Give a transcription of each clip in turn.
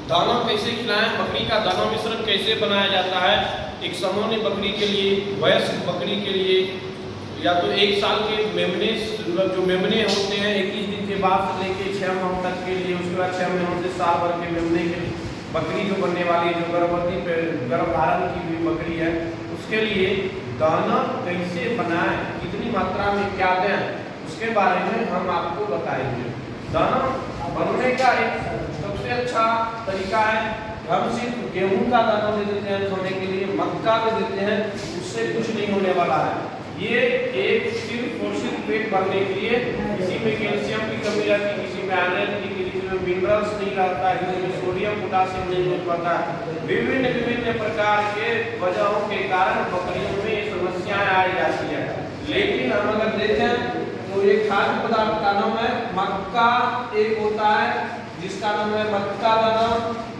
दाना कैसे खिलाएं, बकरी का दाना मिश्रण कैसे बनाया जाता है। एक सामान्य बकरी के लिए, वयस्क बकरी के लिए, या तो 1 साल के मेमने, मतलब जो मेमने होते हैं 21 दिन के बाद से लेके 6 माह तक के लिए, उसके बाद 6 महीनों से साल भर के मेमने के लिए, बकरी जो बनने वाली जो गर्भवती गर्भधारण की हुई बकरी है, उसके लिए दाना कैसे बनाएं, कितनी मात्रा में क्या दें, उसके बारे में हम आपको बताएंगे। दाना बनने का एक सबसे अच्छा तरीका है, हम सिर्फ गेहूं का दाना दे देते हैं खाने के लिए, मक्का दे देते हैं, उससे कुछ नहीं होने वाला है। ये एक सिर्फ और सिर्फ पेट भरने के लिए, किसी में कैल्शियम की कमी रहती है, किसी में आयरन की, किसी में मिनरल्स नहीं रहता है, किसी में सोडियम पोटासियम नहीं मिल पाता है। विभिन्न विभिन्न प्रकार के वजहों के कारण बकरियों में ये समस्याएं आ जाती है। लेकिन हम अगर देखें तो ये खाद्य पदार्थ का नाम है मक्का, एक होता है जिसका नाम है मक्का दाना,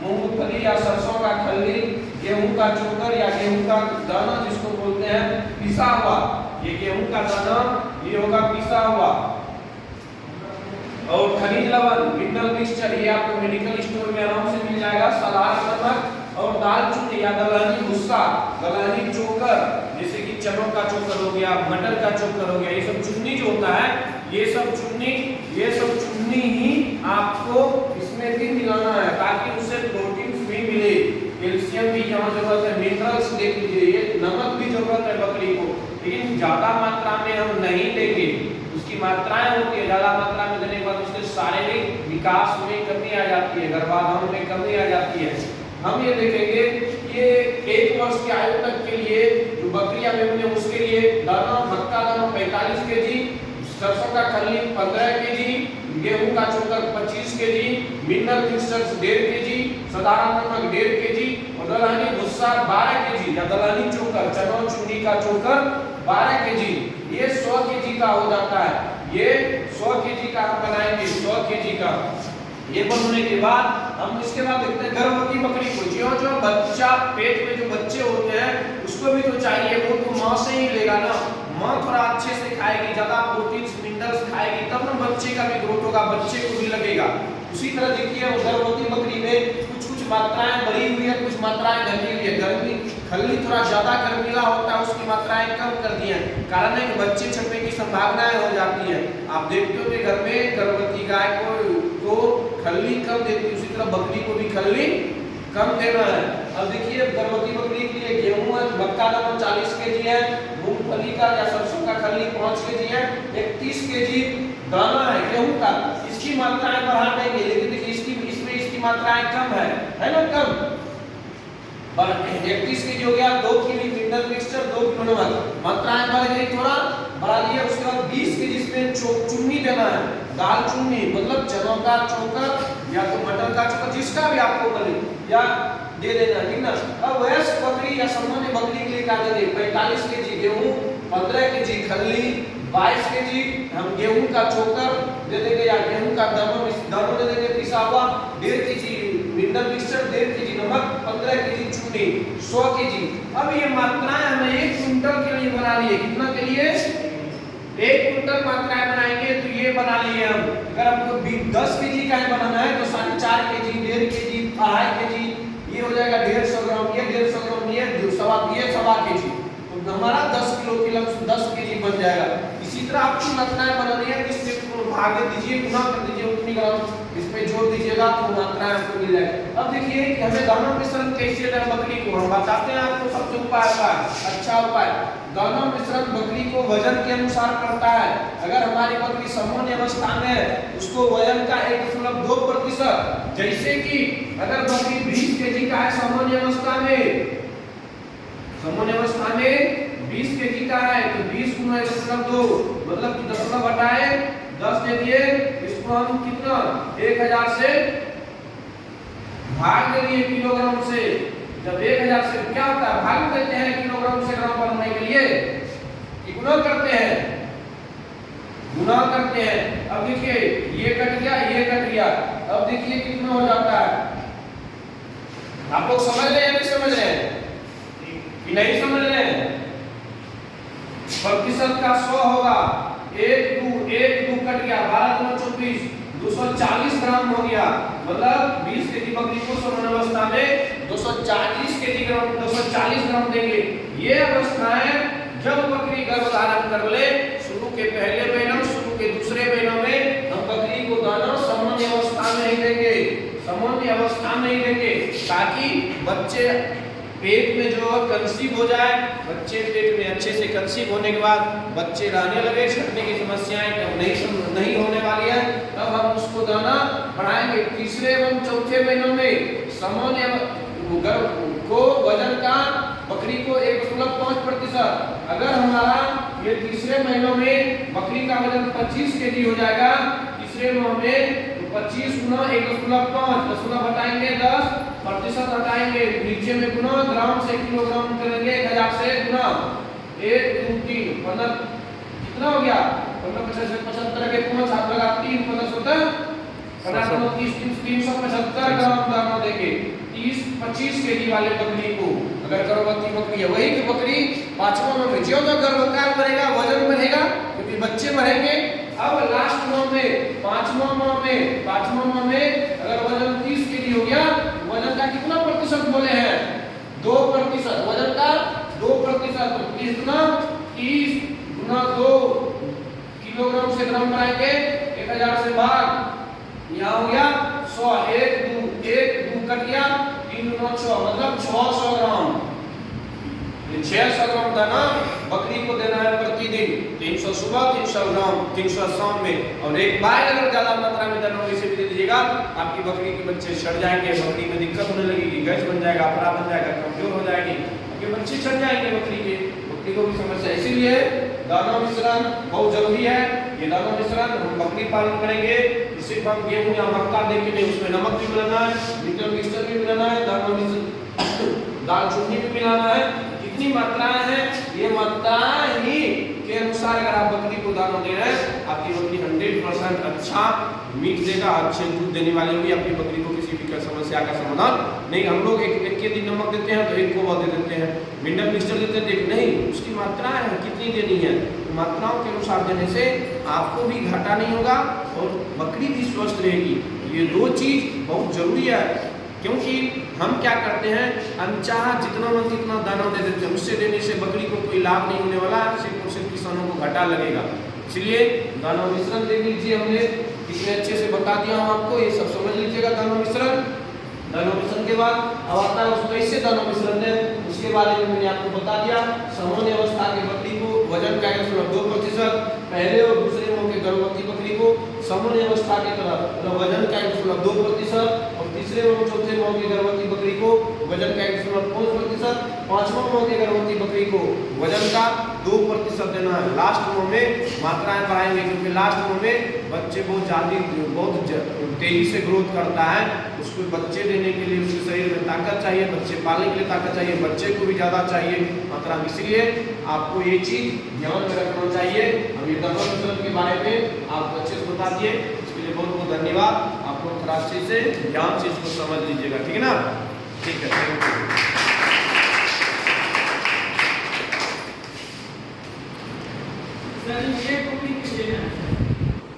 मूंगफली या सरसों का खल्ली, गेहूं का चोकर या गेहूं का दाना जिसको बोलते हैं पिसा हुआ, ये गेहूं का दाना ये होगा पिसा हुआ। और खनिज लवण, मिनरल मिक्सचर, ये आपको मेडिकल स्टोर में आराम से मिल जाएगा। सलाद नमक और दाल चूनी या दलहनी भुस्सा, दलहनी चोकर, जैसे कि चनों का चोकर हो गया, मटर का चोकर हो गया, ये सब चुन्नी जो होता है, ये सब चुन्नी ही आपको इसमें भी मिलाना है, ताकि उससे प्रोटीन भी मिले, कैल्शियम भी जहाँ जरूरत है, मिनरल्स देख लीजिए, ये नमक भी जरूरत है बकरी को, लेकिन ज्यादा मात्रा में हम नहीं देंगे। उसकी मात्राएं होती है, ज्यादा मात्रा में देने के बाद उसके शारीरिक विकास में कमी आ जाती है, गर्भाधान में कमी आ जाती है। हम ये देखेंगे ये 1 वर्ष की आयु तक के लिए जो बकरियां मेमने, उसके लिए दाना मक्का दाना 45 केजी, सरसों का खल्ली 15 केजी, गेहूं का चोकर 25 केजी, मिनरल मिक्सचर 1.5 केजी, साधारण नमक 1.5 केजी और दलहनी भुस्सा 12 केजी या दलहनी चोकर, चनों चुन्नी का चोकर 12 केजी, ये 100 केजी का हो जाता है। ये 100 केजी का हम बनाएंगे, 100 केजी का। ये बनने के बाद हम इसके बाद देखते हैं गर्भवती बकरी को, जो बच्चा पेट में जो बच्चे होते हैं उसको भी तो चाहिए, वो तो माँ से ही लेगा ना, माँ थोड़ा अच्छे से खाएगी, ज्यादा प्रोटीन मिनरल्स खाएगी, तब ना बच्चे का भी ग्रोथ होगा, बच्चे को भी लगेगा। उसी तरह देखिए गर्भवती बकरी में कुछ मात्राएं बढ़ी हुई है, कुछ मात्राएं घटी हुई है। गर्मी खल्ली थोड़ा ज्यादा गर्मीला होता है, उसकी मात्राएं कम कर दी है, कारण है कि बच्चे छपने की संभावनाएं हो जाती है। आप देखते हो कि घर में गर्भवती गाय को खल्ली कम देती है, उसी तरह बकरी को भी खल्ली कम देना है। अब देखिए गर्भवती बकरी के लिए गेहूं है, मक्का दाना 40 केजी है, मूंगफली का या सरसों का खल्ली 5 केजी है, 31 केजी दाना है गेहूं का, इसकी मात्राएं बढ़ा देंगे। लेकिन देखिए इसमें इसकी मात्राएं कम है ना, कम। पर 31 केजी हो गया, 2 केजी मिनरल मिक्सचर, 2 किलो नमक, मात्राएं बढ़ गई, थोड़ा बढ़ा दिया। उसके बाद 20 केजी इसमें चुन्नी देना है, दाल चुन्नी, मतलब चनों का चोकर या तो मटर का चोकर, जिसका भी आपको बने या दे देना, ठीक ना। अब वयस्क बकरी या सामान्य बकरी के लिए क्या देंगे, 45 केजी गेहूं, 15 केजी खल्ली, 22 केजी हम गेहूं का चोकर दे देंगे या गेहूं का दाना दे देंगे पिसा हुआ, 1.5 केजी मिनरल मिक्सचर, 1.5 केजी नमक, 15 केजी चुन्नी, 100 केजी। अब ये मात्राएं हमें 1 क्विंटल के लिए बना लिए, कितना के लिए, 1 क्विंटल मात्राएं बनाएंगे तो ये बना लिए हम। अगर हमको 10 केजी का बनाना है तो 4.5 केजी, 1.5 केजी, 2.5 केजी, ये हो जाएगा 150 ग्राम, ये 150 ग्राम, ये 2.25 केजी, तो हमारा 10 किलो के लगभग 10 केजी बन जाएगा। इसी तरह आपकी मात्राएं बनानी है, इससे भाग दीजिए, गुना कर दीजिए, उतनी ग्राम इसमें जोड़ दीजिएगा तो मात्राएं आपको मिल जाएगी। अब देखिए कि हमें दाना मिश्रण कैसे दें बकरी को, हम बताते हैं आपको सबसे उपाय का अच्छा उपाय। दाना मिश्रण बकरी को वजन के अनुसार करता है। अगर हमारी बकरी सामान्य अवस्था में है, उसको वजन का 1.2%, जैसे कि अगर बकरी 20 केजी का है सामान्य अवस्था में 20 केजी का है तो 20 गुना 1.2, मतलब कि 10 दे दिए, इसको हम कितना 1000 से भाग दे दिए किलोग्राम से। जब 1000 से क्या होता है, भाग देते हैं किलोग्राम से ग्राम बनाने के लिए, गुना करते हैं। अब देखिए ये कट गया, अब देखिए कितना हो जाता है। आप लोग समझ रहे हैं या नहीं समझ रहे हैं, कि नहीं समझ रहे हैं? प्रतिशत का 100 होगा, 1 2 कट गया, 12 2 24, 240 ग्राम हो गया, मतलब 20 केजी बकरी को समान अवस्था में 240 ग्राम देंगे। ये अवस्थाएं जब बकरी गर्भ धारण कर ले, शुरू के पहले महीनों, शुरू के दूसरे महीनों में हम बकरी को दाना सामान्य अवस्था में ही देंगे, सामान्य अवस्था में ही देंगे, ताकि बच्चे पेट में जो कंसीव हो जाए, बच्चे पेट में अच्छे से कंसीव होने के बाद बच्चे रहने लगे, छटने की समस्याएं नहीं होने वाली है, तब हम उसको दाना बढ़ाएंगे। तीसरे एवं चौथे महीनों में सामान्य गर्भ को वजन का बकरी को 1.5%, अगर हमारा ये तीसरे महीनों में बकरी का वजन 25 केजी हो जाएगा, तीसरे माह में 25 गुना 1.5, 10 हटाएंगे 10% हटाएंगे, नीचे में गुना ग्राम से किलोग्राम करेंगे, 1000 से गुना 1 2 3 15 कितना हो गया 15 75 के 5 हाथ लगा 3 15 होता 375 ग्राम दाना देंगे 25 केजी वाले बकरी को। अगर गर्भवती बकरी है, वही की बकरी 5वां माह में ज्यों गर्भकाल बढ़ेगा वजन बढ़ेगा, क्योंकि बच्चे बढ़ेंगे। अब लास्ट माह में 5वां माह में अगर वजन 30 केजी हो गया, वजन का कितना प्रतिशत बोले हैं 2%, वजन का 2%, तो 30 गुना 2 किलोग्राम से ग्राम बनाएंगे, 1000 से भाग, यहाँ हो गया 100, 1 2 कट गया, 3 9 6, मतलब 600 ग्राम, 600 ग्राम दाना बकरी को देना है प्रतिदिन, 300 सुबह 300 ग्राम 300 शाम में। और एक बार अगर ज्यादा मात्रा में दाना वैसे भी दे दीजिएगा, आपकी बकरी के बच्चे सड़ जाएंगे, बकरी में दिक्कत होने लगेगी, गैस बन जाएगा, अपरा बन जाएगा, कमजोर हो जाएगी, आपके बच्चे सड़ जाएंगे, बकरी को भी समस्या। इसीलिए दाना मिश्रण बहुत जरूरी है। ये दाना मिश्रण हम बकरी पालन करेंगे, सिर्फ हम गेहूं या मक्का देंगे नहीं, उसमें नमक भी मिलाना है, मिनरल मिक्सचर भी मिलाना है, दाल चूनी भी मिलाना है। कितनी मात्राएं हैं, ये मात्राएं ही के अनुसार अगर आप बकरी को दाना दे रहे हैं, आपकी बकरी 100% अच्छा मीट देगा, अच्छे दूध देने वाली होगी, आपकी बकरी को किसी भी समस्या का समाधान नहीं। हम लोग एक के दिन नमक देते हैं तो एक को दे देते हैं, मिनरल मिक्सचर देते हैं नहीं, उसकी मात्राएं कितनी देनी है, मात्राओं के अनुसार देने से आपको भी घाटा नहीं होगा और बकरी भी स्वस्थ रहेगी। ये 2 चीज बहुत जरूरी है, क्योंकि हम क्या करते हैं, अनचाहा जितना मन जितना दाना दे देते हैं, उससे देने से बकरी को कोई लाभ नहीं होने वाला, सिर्फ और सिर्फ किसानों को घाटा लगेगा। इसलिए दाना मिश्रण देख लीजिए, हमने कितने अच्छे से बता दिया हूं आपको, ये सब समझ लीजिएगा। दाना मिश्रण के बाद अब आता है उसको कैसे दाना मिश्रण है, उसके बारे में मैंने आपको बता दिया। सामान्य अवस्था की बकरी को वजन का 2%, पहले और दूसरे माह के गर्भवती बकरी को सामान्य अवस्था की तरह वजन का 2%, और तीसरे और चौथे माह की गर्भवती बकरी को वजन का 5%, 5वां माह की गर्भवती बकरी को वजन का 2% देना है। लास्ट माह में मात्राएं बढ़ाएंगे, क्योंकि लास्ट माह में बच्चे बहुत तेजी से ग्रोथ करता है, उसको बच्चे देने के लिए उसके शरीर में ताकत चाहिए, बच्चे पालने के लिए ताकत चाहिए, बच्चे को भी ज़्यादा चाहिए मात्रा में, इसलिए आपको ये चीज़ ध्यान में रखना चाहिए। हम ये दाना मिश्रण के बारे में आपको अच्छे से बता दिए, इसके लिए बहुत बहुत धन्यवाद। आप लोग थोड़ा अच्छे से ध्यान से इसको समझ लीजिएगा, ठीक है ना? ठीक है, थैंक यू। सर ये टॉपिक